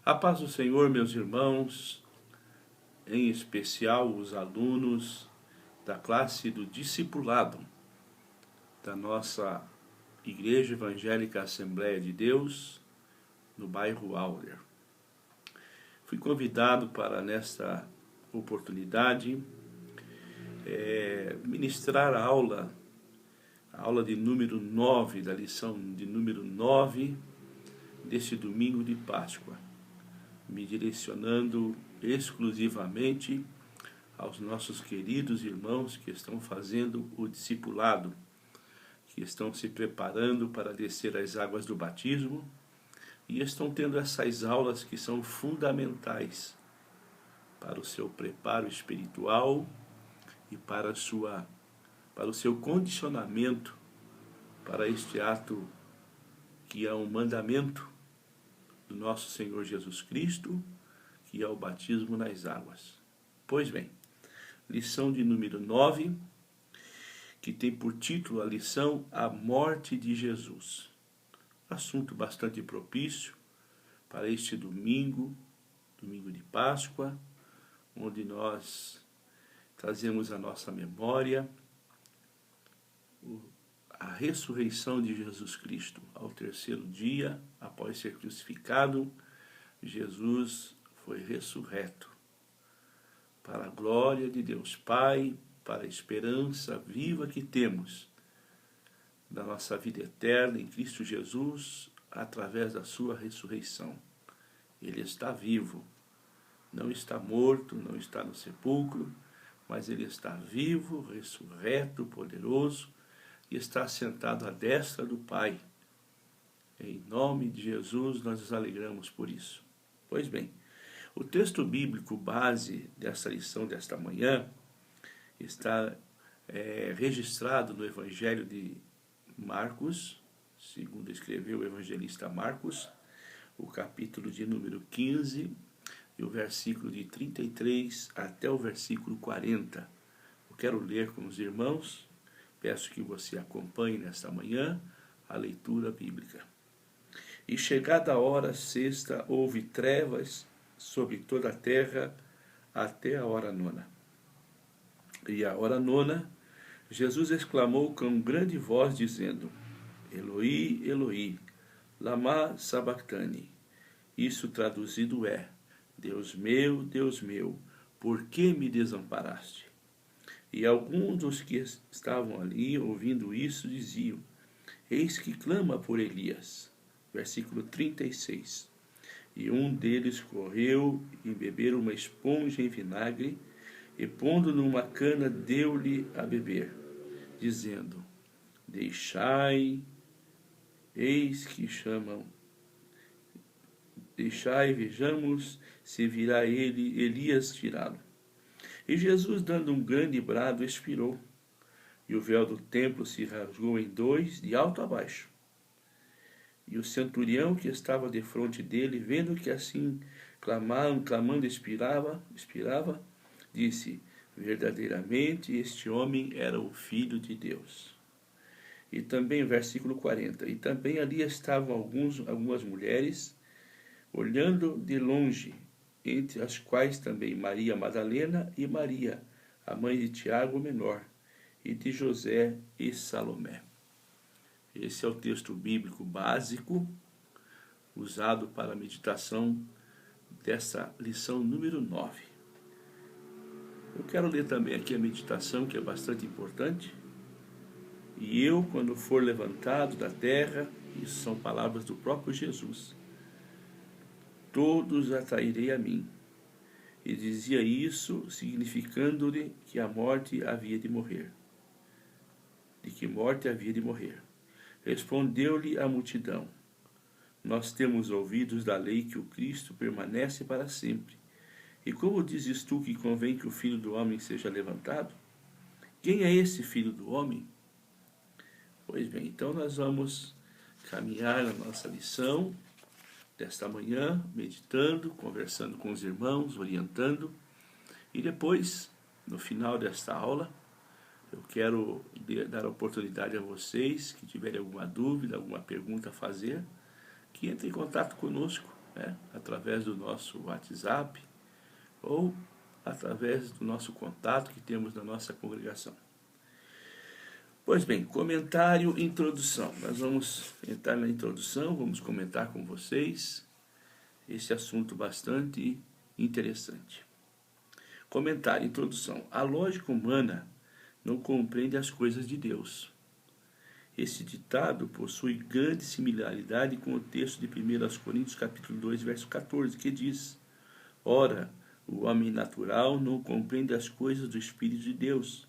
A paz do Senhor, meus irmãos, em especial os alunos da classe do discipulado da nossa Igreja Evangélica Assembleia de Deus, no bairro Auler. Fui convidado para, nesta oportunidade, ministrar a aula de número 9, da lição de número 9, deste domingo de Páscoa, me direcionando exclusivamente aos nossos queridos irmãos que estão fazendo o discipulado, que estão se preparando para descer as águas do batismo e estão tendo essas aulas que são fundamentais para o seu preparo espiritual e para o seu condicionamento para este ato que é um mandamento do nosso Senhor Jesus Cristo, que é o batismo nas águas. Pois bem, lição de número 9, que tem por título a lição A Morte de Jesus. Assunto bastante propício para este domingo de Páscoa, onde nós trazemos à nossa memória a ressurreição de Jesus Cristo. Ao terceiro dia, após ser crucificado, Jesus foi ressurreto para a glória de Deus Pai, para a esperança viva que temos da nossa vida eterna em Cristo Jesus, através da sua ressurreição. Ele está vivo, não está morto, não está no sepulcro, mas ele está vivo, ressurreto, poderoso, e está sentado à destra do Pai. Em nome de Jesus, nós nos alegramos por isso. Pois bem, o texto bíblico base desta lição desta manhã está registrado no Evangelho de Marcos, segundo escreveu o evangelista Marcos, o capítulo de número 15 e o versículo de 33 até o versículo 40. Eu quero ler com os irmãos, peço que você acompanhe nesta manhã a leitura bíblica. E chegada a hora sexta, houve trevas sobre toda a terra até a hora nona. E a hora nona, Jesus exclamou com grande voz, dizendo: Eloi, Eloi, lama sabachthani. Isso traduzido é: Deus meu, por que me desamparaste? E alguns dos que estavam ali, ouvindo isso, diziam: Eis que clama por Elias. Versículo 36. E um deles correu e bebeu uma esponja em vinagre, e pondo numa cana, deu-lhe a beber, dizendo: Deixai, eis que chamam. Deixai, vejamos se virá Elias tirá-lo. E Jesus, dando um grande brado, expirou, e o véu do templo se rasgou em dois, de alto a baixo. E o centurião que estava defronte dele, vendo que assim clamando expirava, disse: verdadeiramente este homem era o Filho de Deus. E também, versículo 40, e também ali estavam algumas mulheres, olhando de longe, entre as quais também Maria Madalena e Maria, a mãe de Tiago o menor, e de José e Salomé. Esse é o texto bíblico básico usado para a meditação dessa lição número 9. Eu quero ler também aqui a meditação, que é bastante importante. E eu, quando for levantado da terra, isso são palavras do próprio Jesus, todos atrairei a mim. E dizia isso, significando-lhe que a morte havia de morrer. De que morte havia de morrer. Respondeu-lhe a multidão: Nós temos ouvidos da lei que o Cristo permanece para sempre. E como dizes tu que convém que o Filho do Homem seja levantado? Quem é esse Filho do Homem? Pois bem, então nós vamos caminhar na nossa lição desta manhã, meditando, conversando com os irmãos, orientando. E depois, no final desta aula, eu quero dar a oportunidade a vocês que tiverem alguma dúvida, alguma pergunta a fazer, que entrem em contato conosco né? Através do nosso WhatsApp ou através do nosso contato que temos na nossa congregação. Pois bem, comentário, introdução. Nós vamos entrar na introdução, vamos comentar com vocês esse assunto bastante interessante. Comentário, introdução. A lógica humana não compreende as coisas de Deus. Esse ditado possui grande similaridade com o texto de 1 Coríntios capítulo 2, verso 14, que diz: Ora, o homem natural não compreende as coisas do Espírito de Deus,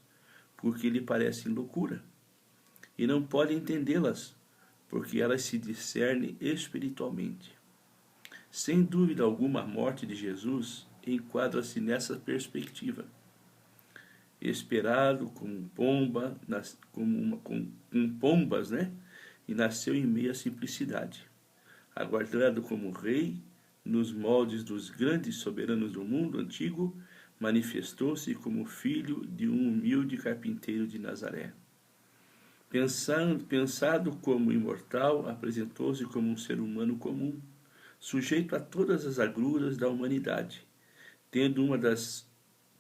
porque lhe parecem loucura, e não pode entendê-las, porque elas se discernem espiritualmente. Sem dúvida alguma, a morte de Jesus enquadra-se nessa perspectiva. Esperado como pomba, com pombas, né? E nasceu em meio à simplicidade. Aguardado como rei, nos moldes dos grandes soberanos do mundo antigo, manifestou-se como filho de um humilde carpinteiro de Nazaré. Pensado como imortal, apresentou-se como um ser humano comum, sujeito a todas as agruras da humanidade, tendo uma das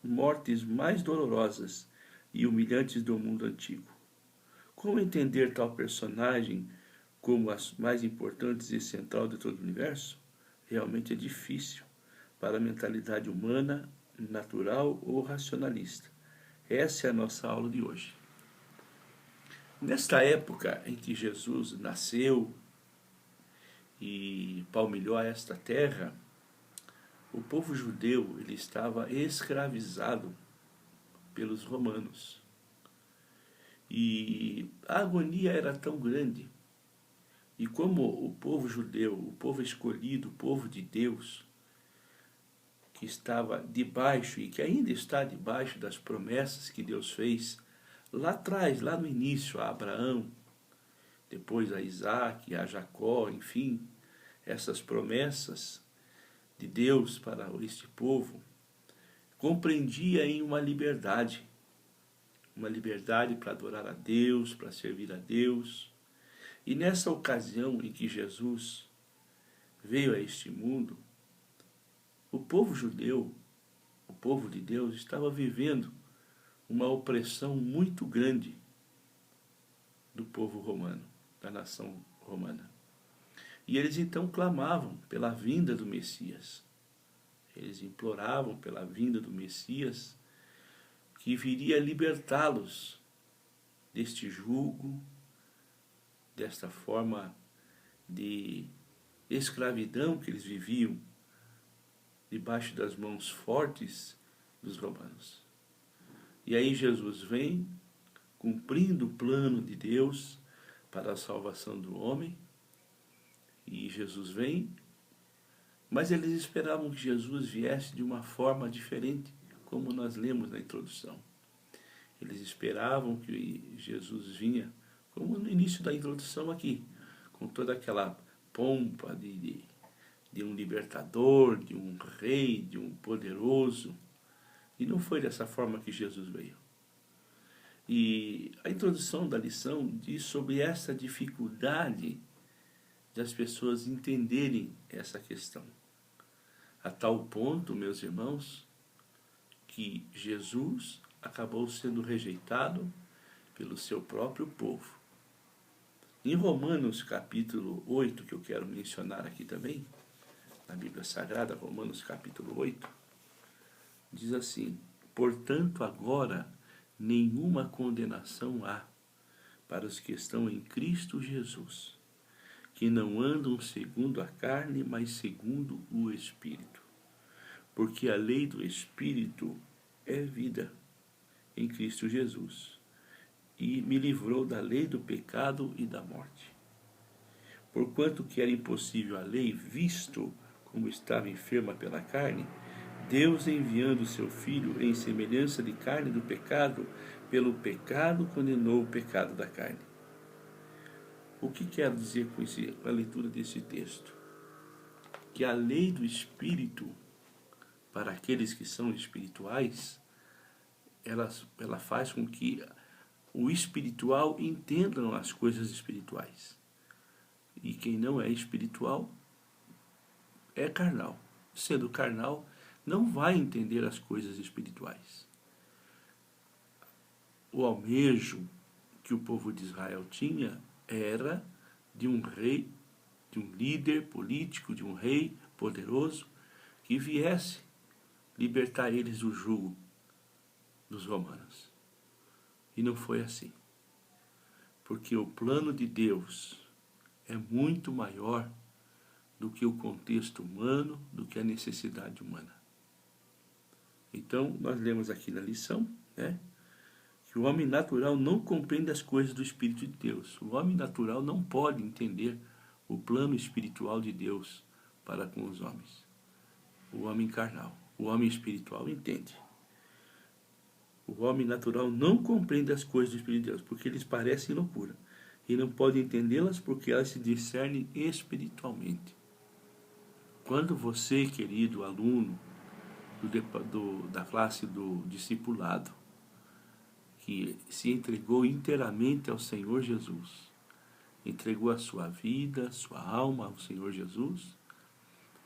mortes mais dolorosas e humilhantes do mundo antigo. Como entender tal personagem como as mais importantes e central de todo o universo? Realmente é difícil para a mentalidade humana, natural ou racionalista. Essa é a nossa aula de hoje. Nesta época em que Jesus nasceu e palmilhou a esta terra, o povo judeu ele estava escravizado pelos romanos. E a agonia era tão grande. E como o povo judeu, o povo escolhido, o povo de Deus, que estava debaixo e que ainda está debaixo das promessas que Deus fez lá atrás, lá no início, a Abraão, depois a Isaac, a Jacó, enfim, essas promessas de Deus para este povo, compreendia em uma liberdade para adorar a Deus, para servir a Deus. E nessa ocasião em que Jesus veio a este mundo, o povo judeu, o povo de Deus, estava vivendo uma opressão muito grande do povo romano, da nação romana. E eles então clamavam pela vinda do Messias. Eles imploravam pela vinda do Messias, que viria libertá-los deste jugo, desta forma de escravidão que eles viviam debaixo das mãos fortes dos romanos. E aí Jesus vem, cumprindo o plano de Deus para a salvação do homem, e Jesus vem, mas eles esperavam que Jesus viesse de uma forma diferente, como nós lemos na introdução. Eles esperavam que Jesus vinha, como no início da introdução aqui, com toda aquela pompa de um libertador, de um rei, de um poderoso. E não foi dessa forma que Jesus veio. E a introdução da lição diz sobre essa dificuldade de as pessoas entenderem essa questão. A tal ponto, meus irmãos, que Jesus acabou sendo rejeitado pelo seu próprio povo. Em Romanos capítulo 8, que eu quero mencionar aqui também, na Bíblia Sagrada, Romanos capítulo 8, diz assim: Portanto, agora nenhuma condenação há para os que estão em Cristo Jesus, que não andam segundo a carne, mas segundo o Espírito. Porque a lei do Espírito é vida em Cristo Jesus, e me livrou da lei do pecado e da morte. Porquanto que era impossível a lei, visto como estava enferma pela carne, Deus, enviando o seu Filho em semelhança de carne do pecado, pelo pecado condenou o pecado da carne. O que quero dizer com a leitura desse texto? Que a lei do Espírito, para aqueles que são espirituais, ela faz com que o espiritual entendam as coisas espirituais. E quem não é espiritual é carnal. Sendo carnal, não vai entender as coisas espirituais. O almejo que o povo de Israel tinha era de um rei, de um líder político, de um rei poderoso que viesse libertar eles do jugo dos romanos. E não foi assim. Porque o plano de Deus é muito maior do que o contexto humano, do que a necessidade humana. Então, nós lemos aqui na lição, né, que o homem natural não compreende as coisas do Espírito de Deus. O homem natural não pode entender o plano espiritual de Deus para com os homens. O homem carnal, o homem espiritual entende. O homem natural não compreende as coisas do Espírito de Deus, porque lhes parecem loucura. E não pode entendê-las porque elas se discernem espiritualmente. Quando você, querido aluno da classe do discipulado, que se entregou inteiramente ao Senhor Jesus, entregou a sua vida, sua alma ao Senhor Jesus,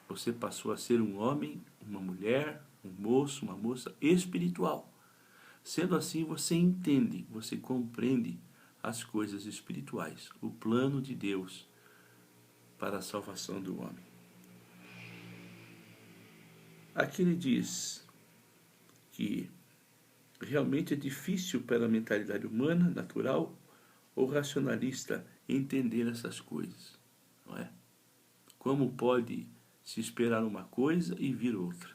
você passou a ser um homem, uma mulher, um moço, uma moça espiritual. Sendo assim, você entende, você compreende as coisas espirituais, o plano de Deus para a salvação do homem. Aqui ele diz que realmente é difícil para a mentalidade humana, natural ou racionalista entender essas coisas, não é? Como pode se esperar uma coisa e vir outra?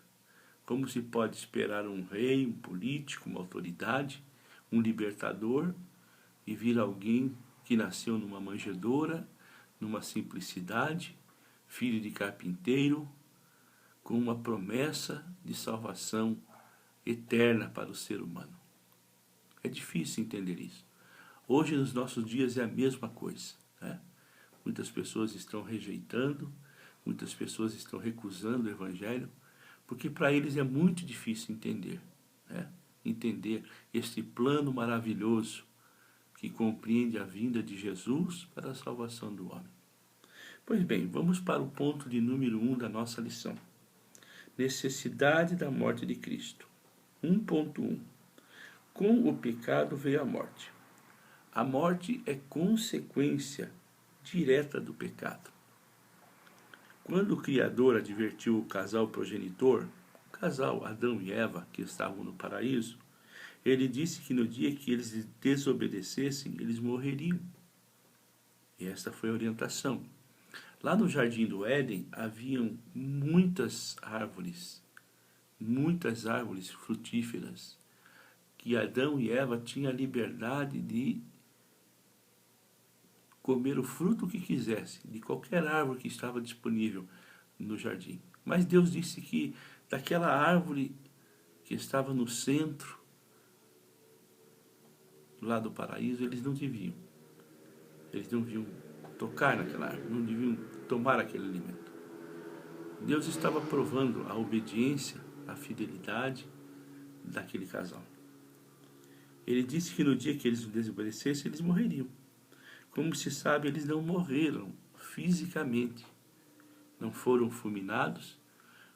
Como se pode esperar um rei, um político, uma autoridade, um libertador e vir alguém que nasceu numa manjedoura, numa simplicidade, filho de carpinteiro, com uma promessa de salvação eterna para o ser humano? É difícil entender isso. Hoje, nos nossos dias, é a mesma coisa, né? Muitas pessoas estão rejeitando, muitas pessoas estão recusando o Evangelho, porque para eles é muito difícil entender, né? Entender este plano maravilhoso que compreende a vinda de Jesus para a salvação do homem. Pois bem, vamos para o ponto de número 1 da nossa lição. Necessidade da morte de Cristo. 1.1. Com o pecado veio a morte. A morte é consequência direta do pecado. Quando o Criador advertiu o casal progenitor, o casal Adão e Eva, que estavam no paraíso, ele disse que no dia que eles desobedecessem, eles morreriam. E essa foi a orientação. Lá no Jardim do Éden haviam muitas árvores frutíferas, que Adão e Eva tinham a liberdade de comer o fruto que quisesse, de qualquer árvore que estava disponível no jardim. Mas Deus disse que daquela árvore que estava no centro, lá do paraíso, eles não deviam tocar naquela árvore, não deviam tomar aquele alimento. Deus estava provando a obediência, a fidelidade daquele casal. Ele disse que no dia que eles desobedecessem, eles morreriam. Como se sabe, eles não morreram fisicamente. Não foram fulminados,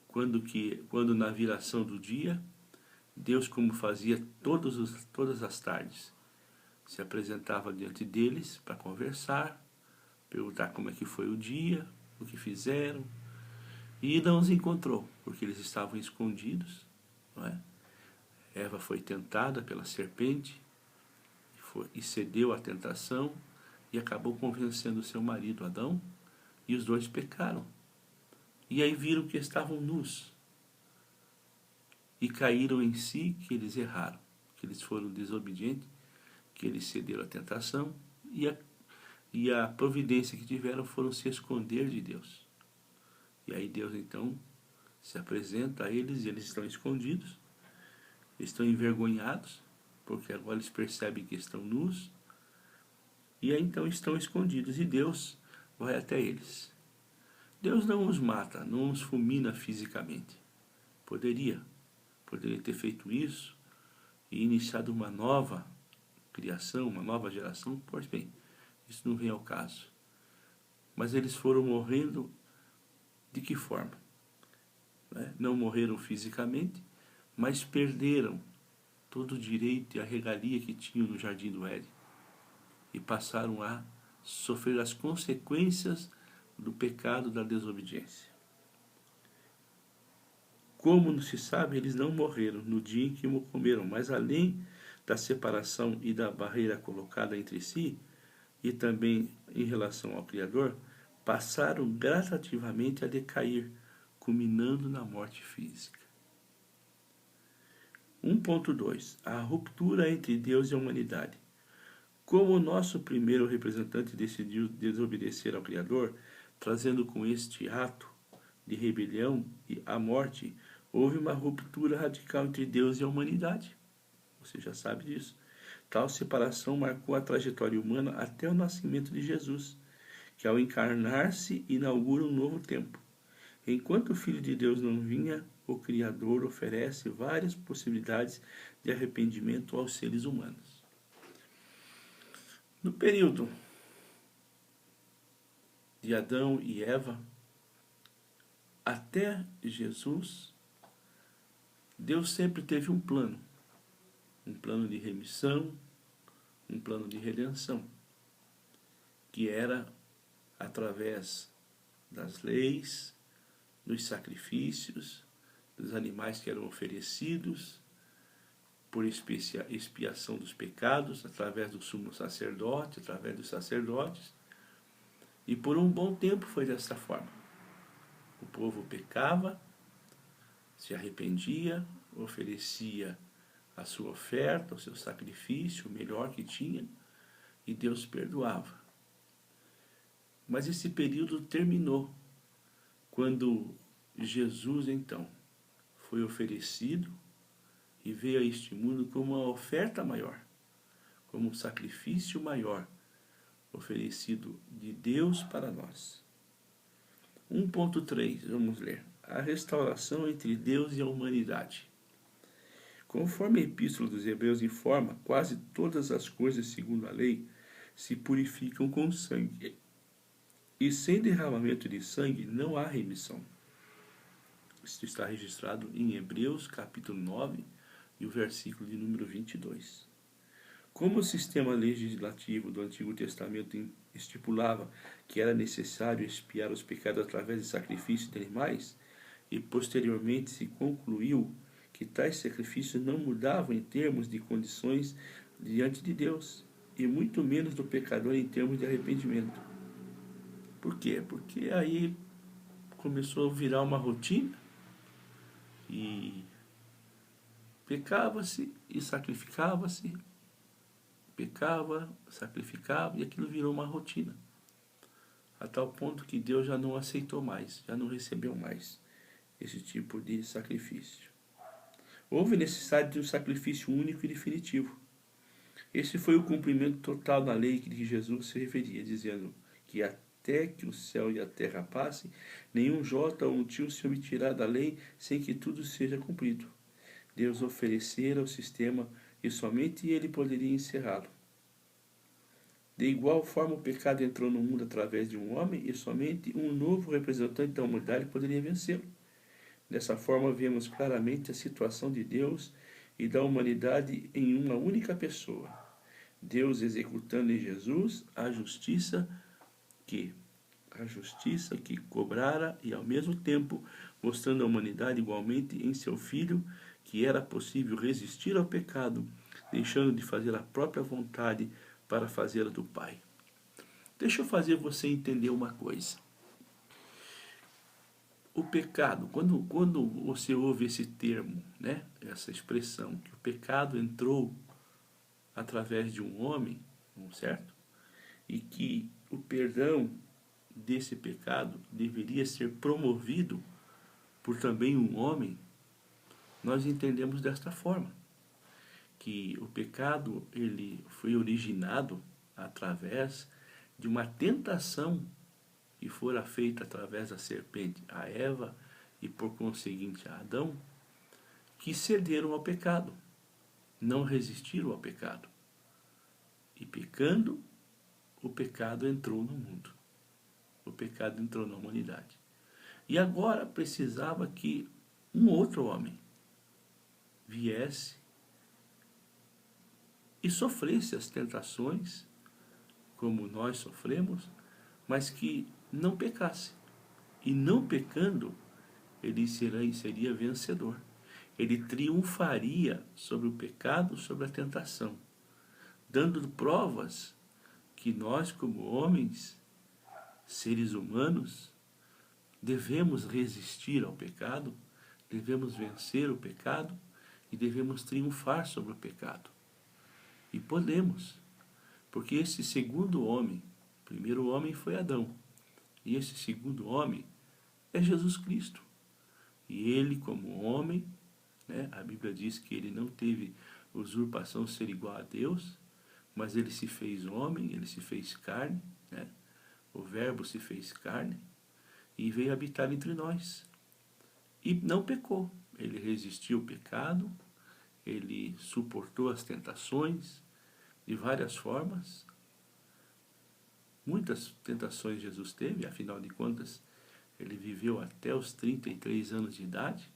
quando na viração do dia, Deus, como fazia todas as tardes, se apresentava diante deles para conversar, perguntar como é que foi o dia, o que fizeram, e não os encontrou, porque eles estavam escondidos, não é? Eva foi tentada pela serpente e cedeu à tentação e acabou convencendo seu marido Adão, e os dois pecaram. E aí viram que estavam nus e caíram em si, que eles erraram, que eles foram desobedientes, que eles cederam à tentação, e a providência que tiveram foram se esconder de Deus. E aí Deus então se apresenta a eles, e eles estão escondidos, estão envergonhados, porque agora eles percebem que estão nus, e aí então estão escondidos, e Deus vai até eles. Deus não os mata, não os fulmina fisicamente. Poderia ter feito isso e iniciado uma nova criação, uma nova geração, pois bem, isso não vem ao caso. Mas eles foram morrendo de que forma? né? Não morreram fisicamente, mas perderam todo o direito e a regalia que tinham no Jardim do Éden e passaram a sofrer as consequências do pecado da desobediência. Como não se sabe, eles não morreram no dia em que comeram, mas além da separação e da barreira colocada entre si, e também em relação ao Criador, passaram gradativamente a decair, culminando na morte física. 1.2. A ruptura entre Deus e a humanidade. Como o nosso primeiro representante decidiu desobedecer ao Criador, trazendo com este ato de rebelião e a morte, houve uma ruptura radical entre Deus e a humanidade. Você já sabe disso. Tal separação marcou a trajetória humana até o nascimento de Jesus, que ao encarnar-se inaugura um novo tempo. Enquanto o Filho de Deus não vinha, o Criador oferece várias possibilidades de arrependimento aos seres humanos. No período de Adão e Eva, até Jesus, Deus sempre teve um plano de remissão, um plano de redenção, que era através das leis, dos sacrifícios, dos animais que eram oferecidos, por expiação dos pecados, através do sumo sacerdote, através dos sacerdotes. E por um bom tempo foi dessa forma. O povo pecava, se arrependia, oferecia a sua oferta, o seu sacrifício, o melhor que tinha, e Deus perdoava. Mas esse período terminou quando Jesus, então, foi oferecido e veio a este mundo como uma oferta maior, como um sacrifício maior, oferecido de Deus para nós. 1.3, vamos ler. A restauração entre Deus e a humanidade. Conforme a Epístola dos Hebreus informa, quase todas as coisas, segundo a lei, se purificam com sangue. E sem derramamento de sangue não há remissão. Isso está registrado em Hebreus, capítulo 9, e o versículo de número 22. Como o sistema legislativo do Antigo Testamento estipulava que era necessário expiar os pecados através de sacrifícios de animais, e posteriormente se concluiu que tais sacrifícios não mudavam em termos de condições diante de Deus, e muito menos do pecador em termos de arrependimento. Por quê? Porque aí começou a virar uma rotina, e pecava-se e sacrificava-se, pecava, sacrificava, e aquilo virou uma rotina, a tal ponto que Deus já não aceitou mais, já não recebeu mais esse tipo de sacrifício. Houve necessidade de um sacrifício único e definitivo. Esse foi o cumprimento total da lei que Jesus se referia, dizendo que até que o céu e a terra passem, nenhum jota ou um tio se omitirá da lei sem que tudo seja cumprido. Deus oferecera o sistema e somente ele poderia encerrá-lo. De igual forma, o pecado entrou no mundo através de um homem e somente um novo representante da humanidade poderia vencê-lo. Dessa forma, vemos claramente a situação de Deus e da humanidade em uma única pessoa. Deus executando em Jesus a justiça que cobrara e, ao mesmo tempo, mostrando à humanidade igualmente em seu Filho que era possível resistir ao pecado, deixando de fazer a própria vontade para fazer a do Pai. Deixa eu fazer você entender uma coisa. O pecado, quando você ouve esse termo, né, essa expressão, que o pecado entrou através de um homem, certo? E que o perdão desse pecado deveria ser promovido por também um homem, nós entendemos desta forma, que o pecado ele foi originado através de uma tentação que fora feita através da serpente a Eva e por conseguinte a Adão, que cederam ao pecado, não resistiram ao pecado. E pecando, o pecado entrou no mundo. O pecado entrou na humanidade. E agora precisava que um outro homem viesse e sofresse as tentações como nós sofremos, mas que não pecasse. E não pecando, ele seria vencedor. Ele triunfaria sobre o pecado, sobre a tentação, dando provas que nós, como homens, seres humanos, devemos resistir ao pecado, devemos vencer o pecado e devemos triunfar sobre o pecado. E podemos, porque esse segundo homem, o primeiro homem foi Adão, e esse segundo homem é Jesus Cristo. E ele, como homem, né, a Bíblia diz que ele não teve usurpação ser igual a Deus, mas ele se fez homem, ele se fez carne, né? O Verbo se fez carne e veio habitar entre nós. E não pecou, ele resistiu ao pecado, ele suportou as tentações de várias formas. Muitas tentações Jesus teve, afinal de contas, ele viveu até os 33 anos de idade.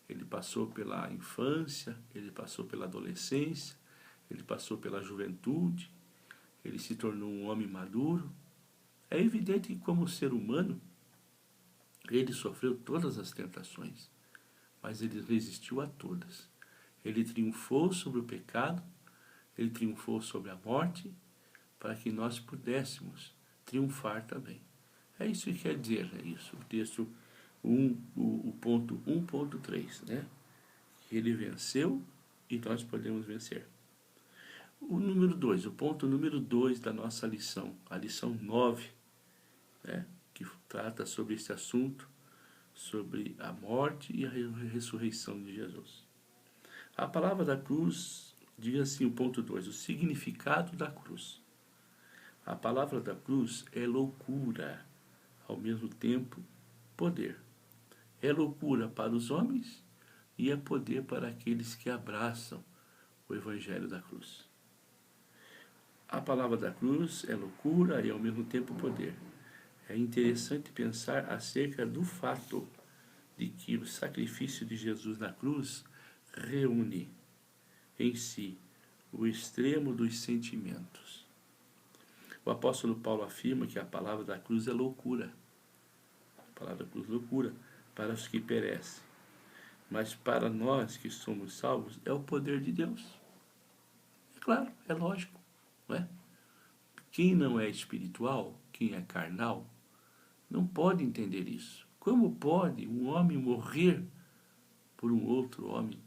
Ele passou pela infância, ele passou pela adolescência, ele passou pela juventude, ele se tornou um homem maduro. É evidente que, como ser humano, ele sofreu todas as tentações, mas ele resistiu a todas. Ele triunfou sobre o pecado, ele triunfou sobre a morte, para que nós pudéssemos triunfar também. É isso que quer dizer, é isso. O texto o ponto 1.3, né? Ele venceu e nós podemos vencer. O número 2, o ponto número 2 da nossa lição, a lição 9, né? Que trata sobre esse assunto, sobre a morte e a ressurreição de Jesus. A palavra da cruz diz assim, o ponto 2, o significado da cruz. A palavra da cruz é loucura, ao mesmo tempo poder. É loucura para os homens e é poder para aqueles que abraçam o Evangelho da cruz. A palavra da cruz é loucura e ao mesmo tempo poder. É interessante pensar acerca do fato de que o sacrifício de Jesus na cruz reúne em si o extremo dos sentimentos. O apóstolo Paulo afirma que a palavra da cruz é loucura. A palavra da cruz é loucura para os que perecem. Mas para nós que somos salvos, é o poder de Deus. É claro, é lógico, não é? Quem não é espiritual, quem é carnal, não pode entender isso. Como pode um homem morrer por um outro homem?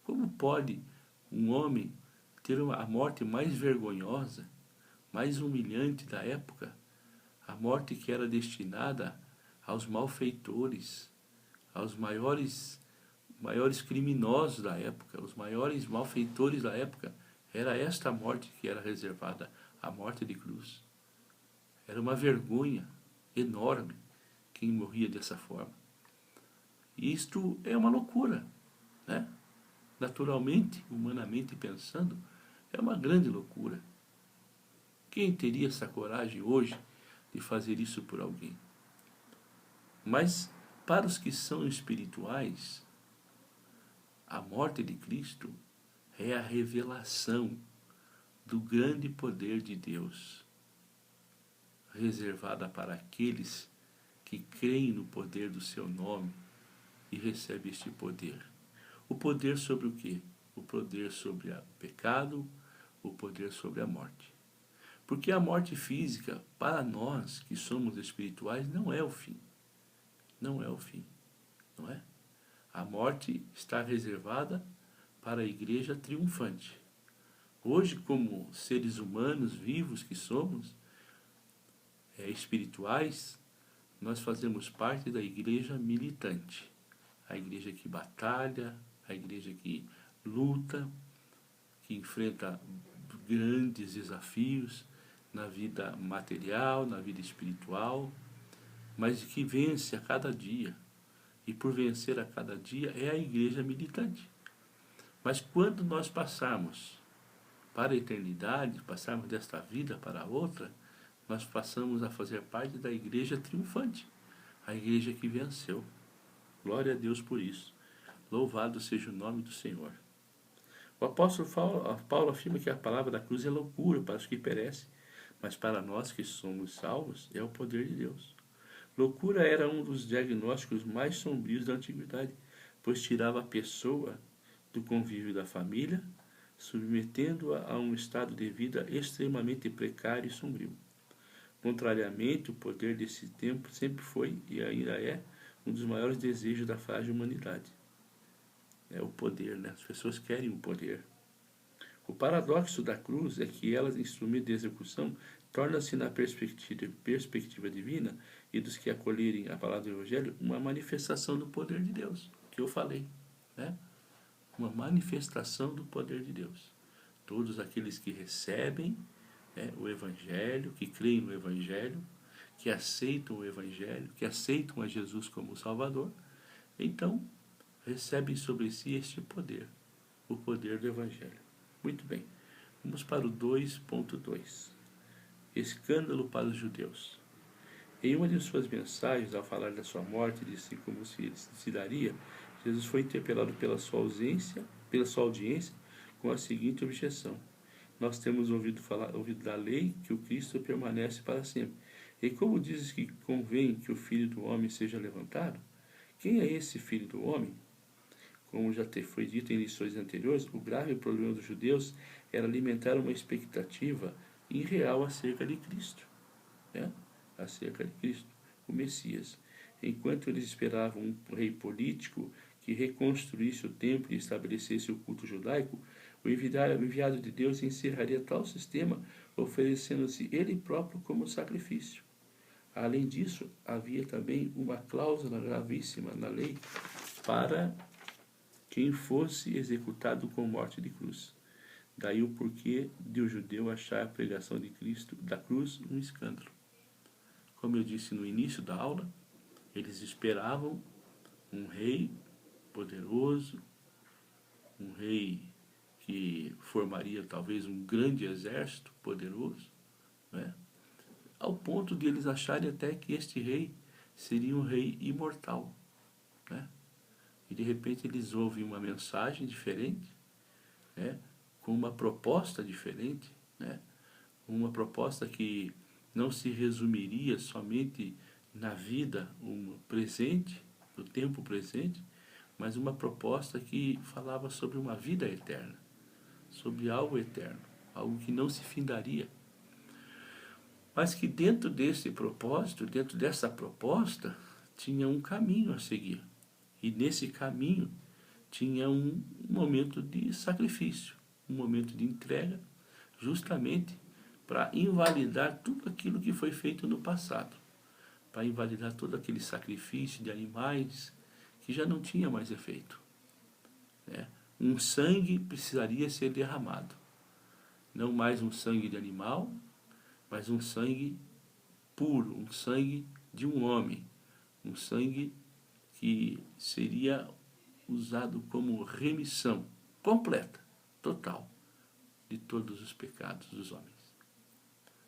Como pode um homem ter a morte mais vergonhosa, mais humilhante da época, a morte que era destinada aos malfeitores, aos maiores criminosos da época, os maiores malfeitores da época? Era esta morte que era reservada, a morte de cruz. Era uma vergonha enorme quem morria dessa forma. E isto é uma loucura, né? Naturalmente, humanamente pensando, é uma grande loucura. Quem teria essa coragem hoje de fazer isso por alguém? Mas para os que são espirituais, a morte de Cristo é a revelação do grande poder de Deus, reservada para aqueles que creem no poder do seu nome e recebem este poder. O poder sobre o quê? O poder sobre o pecado, o poder sobre a morte. Porque a morte física, para nós que somos espirituais, não é o fim. Não é o fim, não é? A morte está reservada para a igreja triunfante. Hoje, como seres humanos vivos que somos, espirituais, nós fazemos parte da igreja militante. A igreja que batalha, a igreja que luta, que enfrenta grandes desafios na vida material, na vida espiritual, mas que vence a cada dia. E por vencer a cada dia é a igreja militante. Mas quando nós passarmos para a eternidade, passarmos desta vida para outra, nós passamos a fazer parte da igreja triunfante, a igreja que venceu. Glória a Deus por isso. Louvado seja o nome do Senhor. O apóstolo Paulo afirma que a palavra da cruz é loucura para os que perecem, mas para nós que somos salvos é o poder de Deus. Loucura era um dos diagnósticos mais sombrios da antiguidade, pois tirava a pessoa do convívio da família, submetendo-a a um estado de vida extremamente precário e sombrio. Contrariamente, o poder desse tempo sempre foi e ainda é um dos maiores desejos da frágil humanidade. É o poder, né? As pessoas querem o poder. O paradoxo da cruz é que ela, instrumento de execução, torna-se na perspectiva divina e dos que acolherem a palavra do Evangelho uma manifestação do poder de Deus, que eu falei, né? Uma manifestação do poder de Deus. Todos aqueles que recebem, né, o Evangelho, que creem no Evangelho, que aceitam o Evangelho, que aceitam a Jesus como Salvador, então recebem sobre si este poder, o poder do Evangelho. Muito bem, vamos para o 2.2. Escândalo para os judeus. Em uma de suas mensagens, ao falar da sua morte, disse como se daria, Jesus foi interpelado pela sua audiência, com a seguinte objeção: nós temos ouvido da lei que o Cristo permanece para sempre. E como dizes que convém que o Filho do Homem seja levantado? Quem é esse Filho do Homem? Como já foi dito em lições anteriores, o grave problema dos judeus era alimentar uma expectativa irreal acerca de Cristo, né? Acerca de Cristo, o Messias. Enquanto eles esperavam um rei político que reconstruísse o templo e estabelecesse o culto judaico, o enviado de Deus encerraria tal sistema, oferecendo-se ele próprio como sacrifício. Além disso, havia também uma cláusula gravíssima na lei para quem fosse executado com morte de cruz. Daí o porquê de o judeu achar a pregação de Cristo, da cruz, um escândalo. Como eu disse no início da aula, eles esperavam um rei poderoso, um rei que formaria talvez um grande exército poderoso, né? Ao ponto de eles acharem até que este rei seria um rei imortal, né? E de repente eles ouvem uma mensagem diferente, né? Com uma proposta diferente, né? Uma proposta que não se resumiria somente na vida presente, no tempo presente, mas uma proposta que falava sobre uma vida eterna, sobre algo eterno, algo que não se findaria. Mas que dentro desse propósito, dentro dessa proposta, tinha um caminho a seguir. E nesse caminho tinha um momento de sacrifício, um momento de entrega, justamente para invalidar tudo aquilo que foi feito no passado, para invalidar todo aquele sacrifício de animais que já não tinha mais efeito, né? Um sangue precisaria ser derramado, não mais um sangue de animal, mas um sangue puro, um sangue de um homem, um sangue que seria usado como remissão completa, total, de todos os pecados dos homens.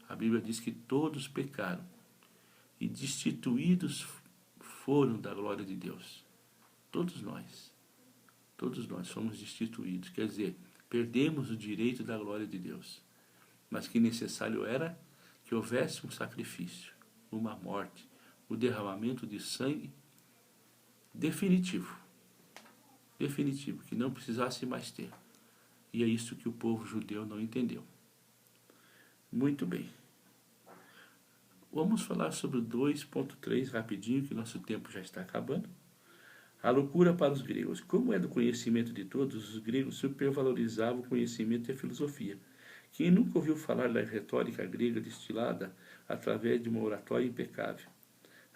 A Bíblia diz que todos pecaram e destituídos foram da glória de Deus. Todos nós fomos destituídos, quer dizer, perdemos o direito da glória de Deus. Mas que necessário era que houvesse um sacrifício, uma morte, o derramamento de sangue definitivo, que não precisasse mais ter. E é isso que o povo judeu não entendeu. Muito bem. Vamos falar sobre o 2.3 rapidinho, que nosso tempo já está acabando. A loucura para os gregos. Como é do conhecimento de todos, os gregos supervalorizavam o conhecimento e a filosofia. Quem nunca ouviu falar da retórica grega destilada através de uma oratória impecável?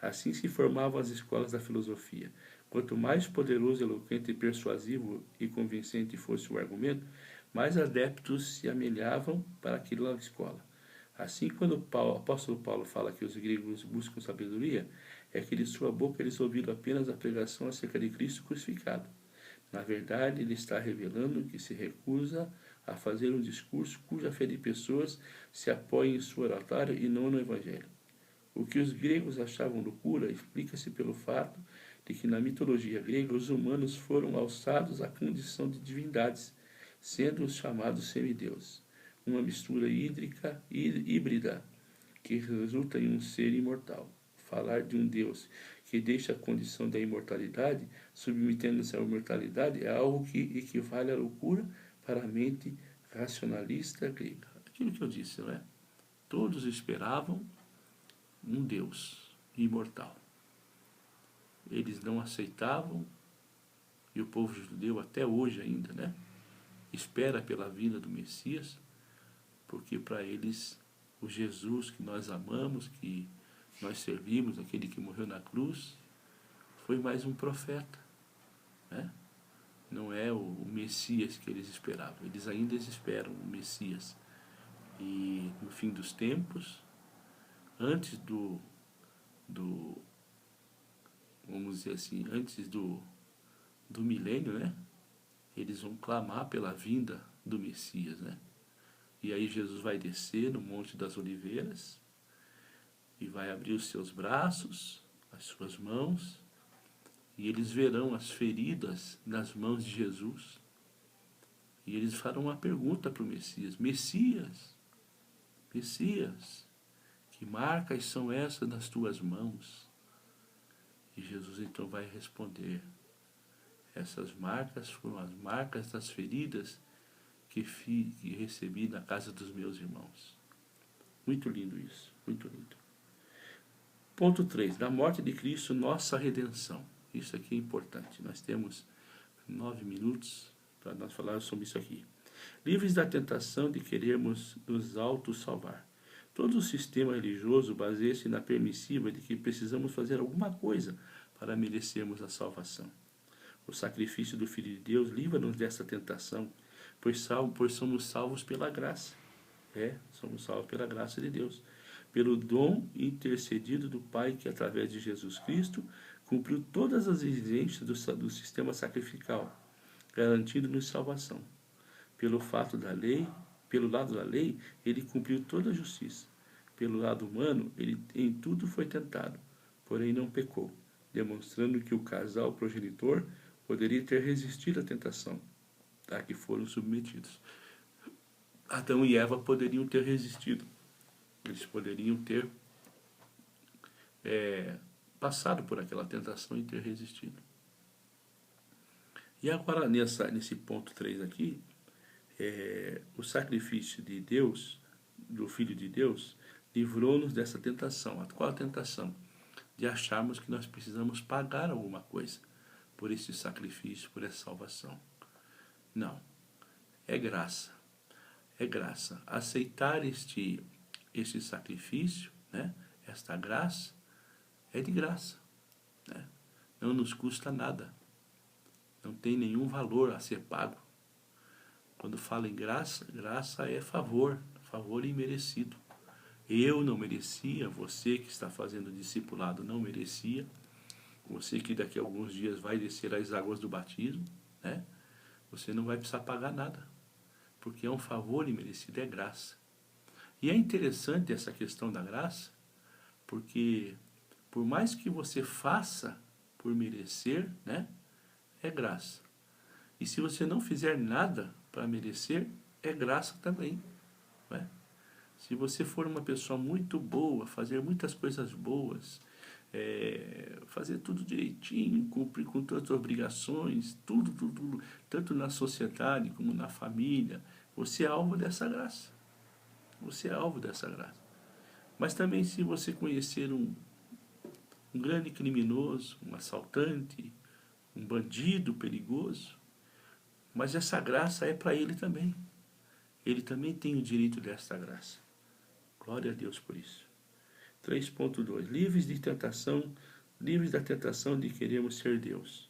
Assim se formavam as escolas da filosofia. Quanto mais poderoso, eloquente, persuasivo e convincente fosse o argumento, mais adeptos se amelhavam para aquela escola. Assim, quando o apóstolo Paulo fala que os gregos buscam sabedoria, é que de sua boca eles ouviram apenas a pregação acerca de Cristo crucificado. Na verdade, ele está revelando que se recusa a fazer um discurso cuja fé de pessoas se apoia em sua oratória e não no Evangelho. O que os gregos achavam loucura explica-se pelo fato de que na mitologia grega os humanos foram alçados à condição de divindades, sendo os chamados semideuses, uma mistura híbrida que resulta em um ser imortal. Falar de um Deus que deixa a condição da imortalidade, submetendo-se à imortalidade, é algo que equivale à loucura para a mente racionalista grega. Aquilo que eu disse, não é? Todos esperavam um Deus imortal. Eles não aceitavam, e o povo judeu até hoje ainda, né? Espera pela vinda do Messias, porque para eles o Jesus que nós amamos, que nós servimos, aquele que morreu na cruz, foi mais um profeta, né? Não é o Messias que eles esperavam. Eles ainda esperam o Messias. E no fim dos tempos, antes vamos dizer assim, antes do milênio, né? Eles vão clamar pela vinda do Messias, né? E aí Jesus vai descer no Monte das Oliveiras e vai abrir os seus braços, as suas mãos, e eles verão as feridas nas mãos de Jesus. E eles farão uma pergunta para o Messias: Messias, Messias, que marcas são essas nas tuas mãos? E Jesus então vai responder: essas marcas foram as marcas das feridas que recebi na casa dos meus irmãos. Muito lindo isso, muito lindo. Ponto 3. Da morte de Cristo, nossa redenção. Isso aqui é importante. Nós temos 9 minutos para nós falar sobre isso aqui. Livres da tentação de querermos nos auto-salvar. Todo o sistema religioso baseia-se na permissiva de que precisamos fazer alguma coisa para merecermos a salvação. O sacrifício do Filho de Deus livra-nos dessa tentação, pois somos salvos pela graça. Somos salvos pela graça de Deus, pelo dom intercedido do Pai que, através de Jesus Cristo, cumpriu todas as exigências do sistema sacrificial, garantindo-nos salvação. Pelo lado da lei, ele cumpriu toda a justiça. Pelo lado humano, ele em tudo foi tentado, porém não pecou, demonstrando que o casal progenitor poderia ter resistido à tentação a que foram submetidos. Adão e Eva poderiam ter resistido. Eles poderiam ter passado por aquela tentação e ter resistido. E agora, nesse ponto 3 aqui, o sacrifício de Deus, do Filho de Deus, livrou-nos dessa tentação. Qual a tentação? De acharmos que nós precisamos pagar alguma coisa por esse sacrifício, por essa salvação. Não. É graça. É graça. Aceitar este sacrifício, né? Esta graça, é de graça, né? Não nos custa nada. Não tem nenhum valor a ser pago. Quando fala em graça, graça é favor imerecido. Eu não merecia, você que está fazendo discipulado não merecia, você que daqui a alguns dias vai descer as águas do batismo, né? Você não vai precisar pagar nada, porque é um favor imerecido, é graça. E é interessante essa questão da graça, porque por mais que você faça por merecer, né, é graça. E se você não fizer nada para merecer, é graça também, né? Se você for uma pessoa muito boa, fazer muitas coisas boas, fazer tudo direitinho, cumprir com todas as obrigações, tudo, tanto na sociedade como na família, você é alvo dessa graça. Você é alvo dessa graça. Mas também se você conhecer um grande criminoso, um assaltante, um bandido perigoso, mas essa graça é para ele também. Ele também tem o direito dessa graça. Glória a Deus por isso. 3.2. Livres da tentação de querermos ser Deus.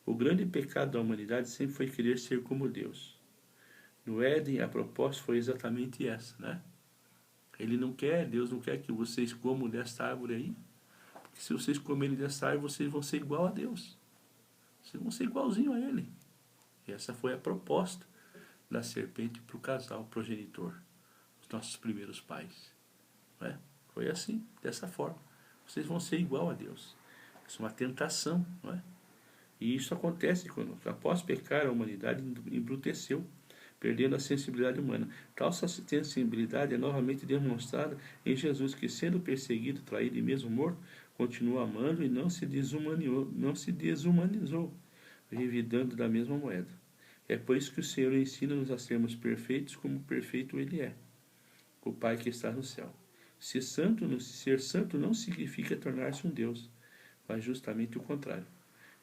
O grande pecado da humanidade sempre foi querer ser como Deus. No Éden, a proposta foi exatamente essa, né? Deus não quer que vocês comam desta árvore aí, porque se vocês comerem desta árvore, vocês vão ser igual a Deus. Vocês vão ser igualzinho a Ele. E essa foi a proposta da serpente para o casal progenitor, os nossos primeiros pais. Não é? Foi assim, dessa forma. Vocês vão ser igual a Deus. Isso é uma tentação, não é? E isso acontece quando, após pecar, a humanidade embruteceu, perdendo a sensibilidade humana. Tal sensibilidade é novamente demonstrada em Jesus, que, sendo perseguido, traído e mesmo morto, continuou amando e não se desumanizou, revidando da mesma moeda. É por isso que o Senhor ensina-nos a sermos perfeitos como perfeito Ele é, o Pai que está no céu. Ser santo não significa tornar-se um Deus, mas justamente o contrário.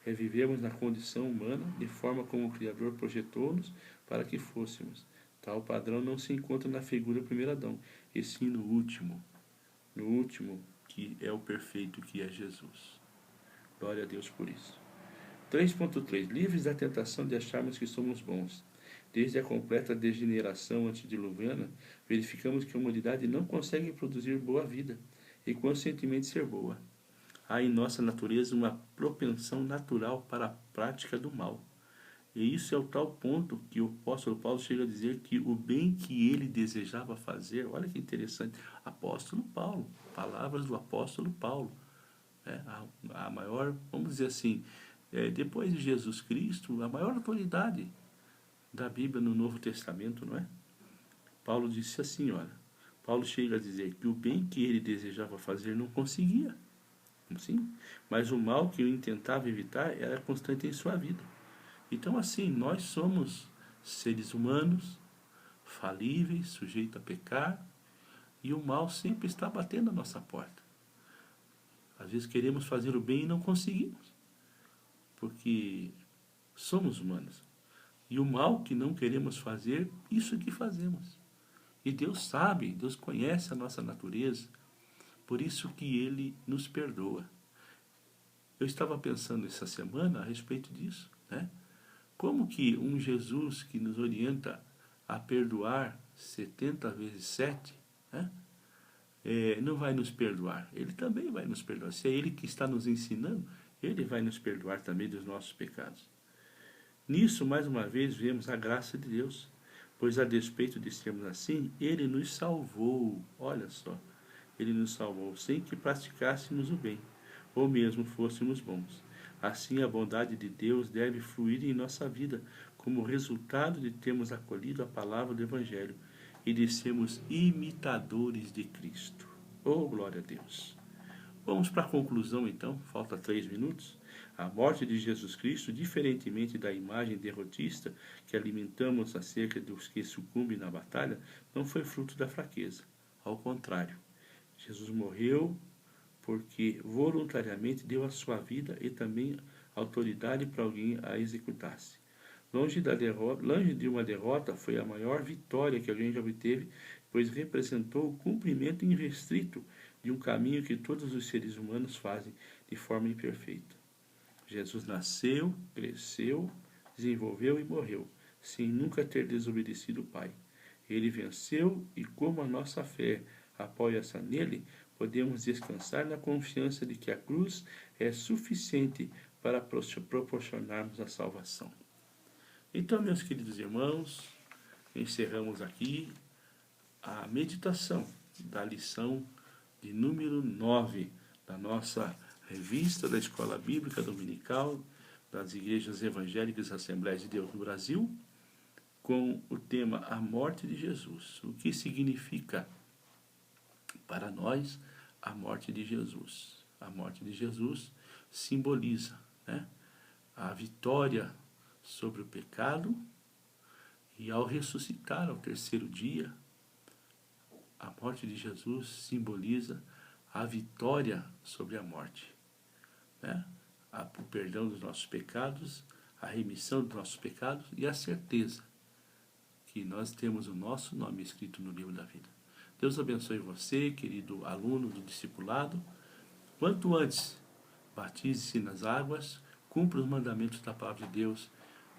É vivermos na condição humana, de forma como o Criador projetou-nos para que fôssemos. Tal padrão não se encontra na figura do primeiro Adão, e sim no último que é o perfeito, que é Jesus. Glória a Deus por isso. 3.3. Livres da tentação de acharmos que somos bons. Desde a completa degeneração antediluviana, verificamos que a humanidade não consegue produzir boa vida e conscientemente ser boa. Há em nossa natureza uma propensão natural para a prática do mal. E isso é o tal ponto que o apóstolo Paulo chega a dizer que o bem que ele desejava fazer, olha que interessante, apóstolo Paulo, palavras do apóstolo Paulo, a maior, vamos dizer assim, depois de Jesus Cristo, a maior autoridade da Bíblia no Novo Testamento, não é? Paulo disse assim, olha, Paulo chega a dizer que o bem que ele desejava fazer não conseguia, sim, mas o mal que ele tentava evitar era constante em sua vida. Então, assim, nós somos seres humanos, falíveis, sujeitos a pecar, e o mal sempre está batendo a nossa porta. Às vezes queremos fazer o bem e não conseguimos, porque somos humanos. E o mal que não queremos fazer, isso que fazemos. E Deus sabe, Deus conhece a nossa natureza, por isso que Ele nos perdoa. Eu estava pensando essa semana a respeito disso, né? Como que um Jesus que nos orienta a perdoar 70 vezes 7, né? Não vai nos perdoar? Ele também vai nos perdoar. Se é Ele que está nos ensinando, Ele vai nos perdoar também dos nossos pecados. Nisso, mais uma vez, vemos a graça de Deus, pois a despeito de sermos assim, Ele nos salvou. Olha só, Ele nos salvou sem que praticássemos o bem, ou mesmo fôssemos bons. Assim, a bondade de Deus deve fluir em nossa vida, como resultado de termos acolhido a palavra do Evangelho e de sermos imitadores de Cristo. Oh, glória a Deus! Vamos para a conclusão, então, falta 3 minutos. A morte de Jesus Cristo, diferentemente da imagem derrotista que alimentamos acerca dos que sucumbem na batalha, não foi fruto da fraqueza. Ao contrário, Jesus morreu porque voluntariamente deu a sua vida e também autoridade para alguém a executasse. Longe de uma derrota, foi a maior vitória que alguém já obteve, pois representou o cumprimento irrestrito de um caminho que todos os seres humanos fazem de forma imperfeita. Jesus nasceu, cresceu, desenvolveu e morreu, sem nunca ter desobedecido o Pai. Ele venceu e, como a nossa fé apoia-se nele, podemos descansar na confiança de que a cruz é suficiente para proporcionarmos a salvação. Então, meus queridos irmãos, encerramos aqui a meditação da lição de número 9 da nossa revista da Escola Bíblica Dominical das Igrejas Evangélicas Assembleias de Deus no Brasil, com o tema A Morte de Jesus. O que significa para nós a morte de Jesus? A morte de Jesus simboliza, né, a vitória sobre o pecado, e ao ressuscitar ao terceiro dia, a morte de Jesus simboliza a vitória sobre a morte, né? O perdão dos nossos pecados, a remissão dos nossos pecados e a certeza que nós temos o nosso nome escrito no livro da vida. Deus abençoe você, querido aluno do discipulado. Quanto antes, batize-se nas águas, cumpra os mandamentos da palavra de Deus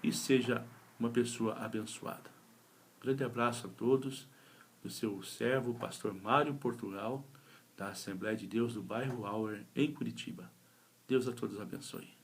e seja uma pessoa abençoada. Grande abraço a todos, do seu servo, pastor Mário Portugal, da Assembleia de Deus do bairro Auer, em Curitiba. Deus a todos abençoe.